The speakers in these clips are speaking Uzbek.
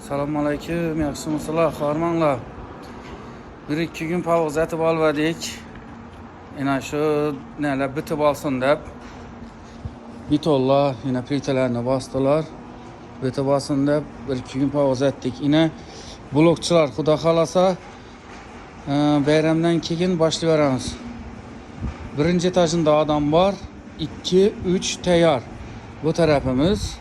Assalomu alaykum, yaxshimisizlar, xormanglar. 1-2 gün pauz etib olvadik. Yine şu neler bitib olsin deb. Bitollar yine plitalarini bastılar. Bitib olsin deb 1-2 gün pauz etdik. Yine blokçular xudo xolasa bayramdan keyin boshlayveramiz. Birinci etajında adam var. 2-3 tayyor. Bu tarafimiz.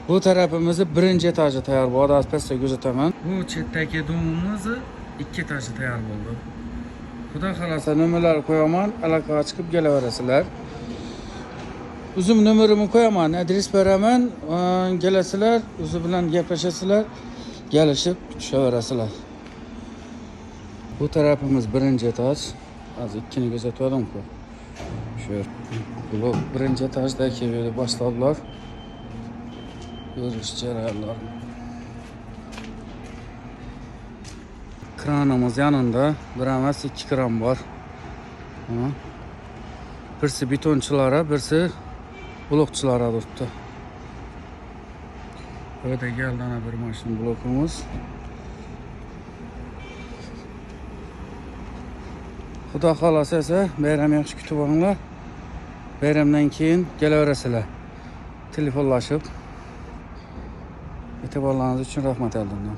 Bu tarafımızı birinci etajı tayyor. Bu arada peste gözetaman. Bu chetdagi domimizni 2 etajı tayyor bo'ldi. Xudo xolasa nomerlarni qo'yaman, aloqaga chiqib kelaverasizlar. O'zim nomerimni qo'yaman, adres beraman, kelasizlar, o'zi bilan gaplashasizlar, kelishib tushaverasizlar. Bu tarafimiz birinci etaj. Az ikkini kuzatdim-ku. Shu bu birinci etajdagi boshlablar. Görüş jarayonlar. Kranımız yanında bir emas 2 kran var. Birisi betonchilara, birisi blokchilara turibdi. Burada geldi ana bir mashin blokumuz. Xudo xolasa esa bayram yaxshi kutib olinglar. Bayramdan keyin kelaverasizlar. Telefonlashib e'tiborlaringiz uchun rahmat, Eldindan.